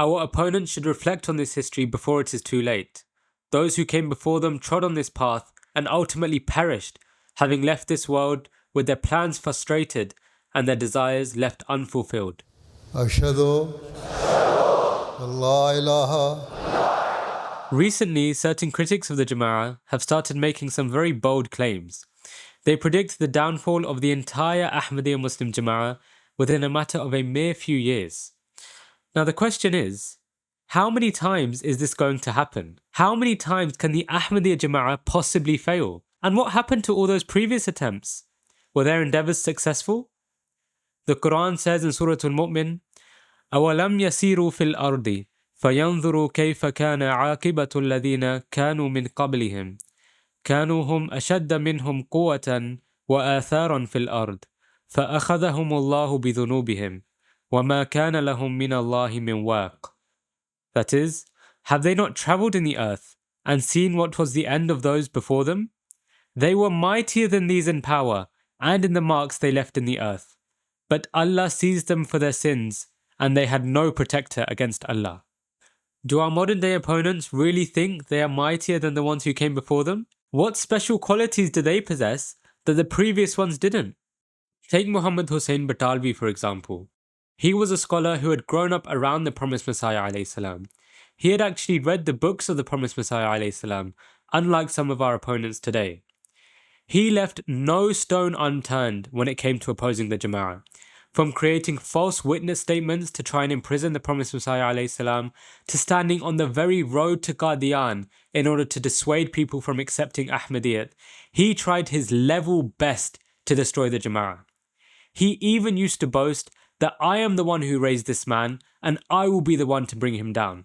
Our opponents should reflect on this history before it is too late. Those who came before them trod on this path and ultimately perished, having left this world with their plans frustrated and their desires left unfulfilled. Recently, certain critics of the Jama'ah have started making some very bold claims. They predict the downfall of the entire Ahmadiyya Muslim Jama'ah within a matter of a mere few years. Now the question is, how many times is this going to happen? How many times can the Ahmadiyya Jama'ah possibly fail? And what happened to all those previous attempts? Were their endeavours successful? The Quran says in Surah Al-Mu'min, أَوَلَمْ يَسِيرُوا فِي الْأَرْضِ فَيَنْظُرُوا كَيْفَ كَانَ عَاقِبَةُ الَّذِينَ كَانُوا مِنْ قَبْلِهِمْ كَانُوا هُمْ أَشَدَّ مِنْهُمْ قُوَّةً وَآثَارًا فِي الْأَرْضِ فَأَخَذَهُمُ اللَّهُ بِذُنُوبِهِمْ وَمَا كَانَ لَهُم مِّنَ اللَّهِ مِنْ وَاقٍ. That is, have they not travelled in the earth and seen what was the end of those before them? They were mightier than these in power and in the marks they left in the earth. But Allah seized them for their sins, and they had no protector against Allah. Do our modern day opponents really think they are mightier than the ones who came before them? What special qualities do they possess that the previous ones didn't? Take Muhammad Hussein Batalvi for example. He was a scholar who had grown up around the promised Messiah alayhi salam. He had actually read the books of the promised Messiah alayhi salam, unlike some of our opponents today. He left no stone unturned when it came to opposing the Jama'ah. From creating false witness statements to try and imprison the promised Messiah alayhi salam, to standing on the very road to Qadian in order to dissuade people from accepting Ahmadiyyat, he tried his level best to destroy the Jama'ah. He even used to boast that I am the one who raised this man and I will be the one to bring him down.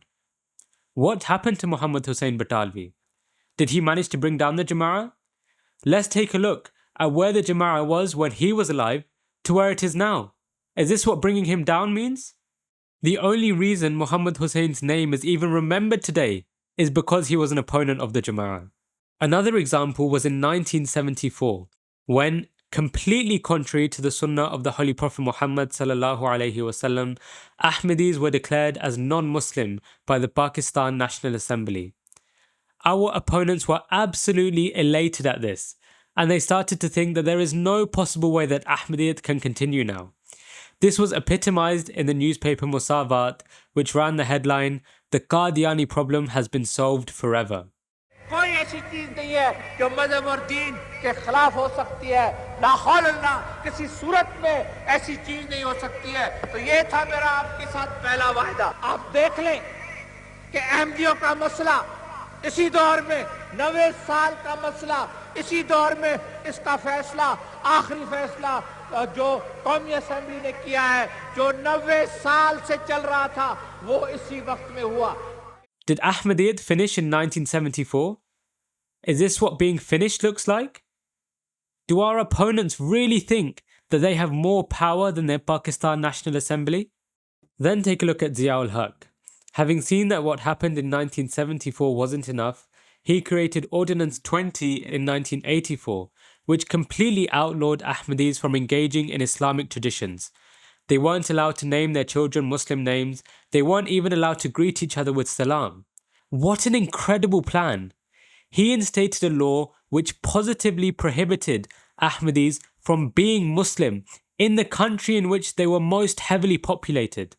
What happened to Muhammad Hussein Batalvi? Did he manage to bring down the Jama'ah? Let's take a look at where the Jama'ah was when he was alive to where it is now. Is this what bringing him down means? The only reason Muhammad Hussein's name is even remembered today is because he was an opponent of the Jama'ah. Another example was in 1974, when, completely contrary to the sunnah of the Holy Prophet Muhammad sallallahu alaihi wasallam, Ahmadis were declared as non-Muslim by the Pakistan National Assembly. Our opponents were absolutely elated at this, and they started to think that there is no possible way that Ahmadiyyat can continue now. This was epitomized in the newspaper Musavat, which ran the headline, "The Qadiani problem has been solved forever." कोई ऐसी चीज नहीं है जो मजहब और दीन के खिलाफ हो सकती है, ला खौल अल्लाह, किसी सूरत में ऐसी चीज नहीं हो सकती है। तो ये था मेरा आपके साथ पहला वायदा। आप देख लें कि अहमदियों का मसला इसी दौर में 90 साल का मसला, इसी दौर में इसका फैसला, आखिरी फैसला जो कौमी असेंबली ने किया है, जो 90 साल से चल रहा था, वो इसी वक्त में हुआ। Did Ahmadiyyat finish in 1974? Is this what being finished looks like? Do our opponents really think that they have more power than their Pakistan National Assembly? Then take a look at Zia-ul-Haq. Having seen that what happened in 1974 wasn't enough, he created Ordinance 20 in 1984, which completely outlawed Ahmadis from engaging in Islamic traditions. They weren't allowed to name their children Muslim names. They weren't even allowed to greet each other with salam. What an incredible plan! He instated a law which positively prohibited Ahmadis from being Muslim in the country in which they were most heavily populated.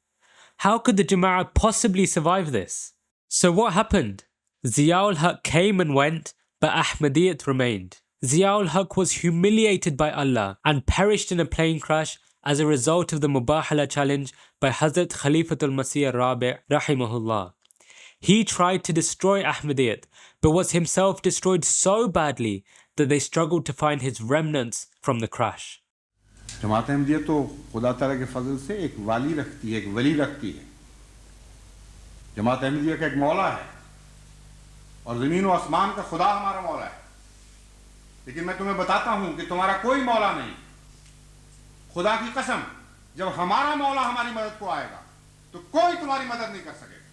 How could the Jama'ah possibly survive this? So what happened? Zia-ul-Haq came and went, but Ahmadiyyat remained. Zia-ul-Haq was humiliated by Allah and perished in a plane crash as a result of the Mubahala challenge by Hazrat Khalifatul Masih Rabi' rahimahullah. He tried to destroy Ahmadiyyat, but was himself destroyed so badly that they struggled to find his remnants from the crash. जमात अहमदिया तो खुदा ताला के फजल से एक वाली रखती है, एक वली रखती है। जमात अहमदिया का एक मौला है और ज़मीन व आसमान का खुदा हमारा मौला है। लेकिन मैं तुम्हें बताता हूं कि तुम्हारा कोई मौला नहीं। खुदा की कसम, जब हमारा मौला हमारी मदद को आएगा तो कोई तुम्हारी मदद नहीं कर सकेगा।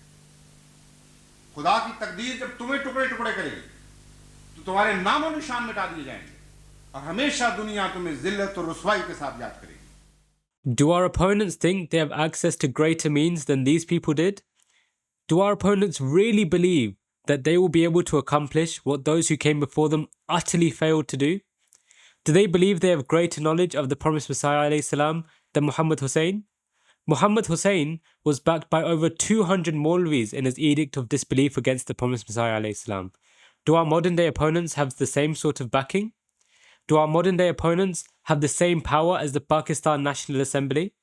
खुदा की तकदीर जब तुम्हें टुकड़े टुकड़े करेगी तो तुम्हारे नामो निशान मिटा दिए जाएंगे और हमेशा दुनिया तुम्हें जिल्लत और रुसवाई के साथ याद करेगी। Do our opponents think they have access to greater means than these people did? Do our opponents really believe that they will be able to accomplish what those who came before them utterly failed to do? Do they believe they have greater knowledge of the promised Messiah ﷺ than Muhammad Hussein? Muhammad Hussein was backed by over 200 Maulvis in his edict of disbelief against the promised Messiah ﷺ. Do our modern day opponents have the same sort of backing? Do our modern day opponents have the same power as the Pakistan National Assembly?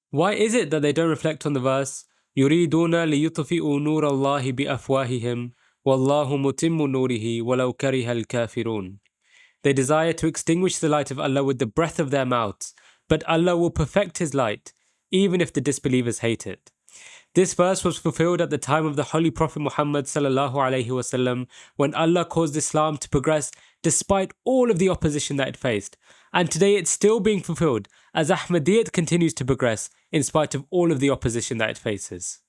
Why is it that they don't reflect on the verse, يُرِيدُونَ لِيُطْفِئُوا نُورَ اللَّهِ بِأَفْوَاهِهِمْ وَاللَّهُ مُتِمُّ نُورِهِ وَلَوْ كَرِهَ الْكَافِرُونَ? They desire to extinguish the light of Allah with the breath of their mouths, but Allah will perfect His light, even if the disbelievers hate it. This verse was fulfilled at the time of the Holy Prophet Muhammad ﷺ, when Allah caused Islam to progress despite all of the opposition that it faced. And today it's still being fulfilled as Ahmadiyyat continues to progress in spite of all of the opposition that it faces.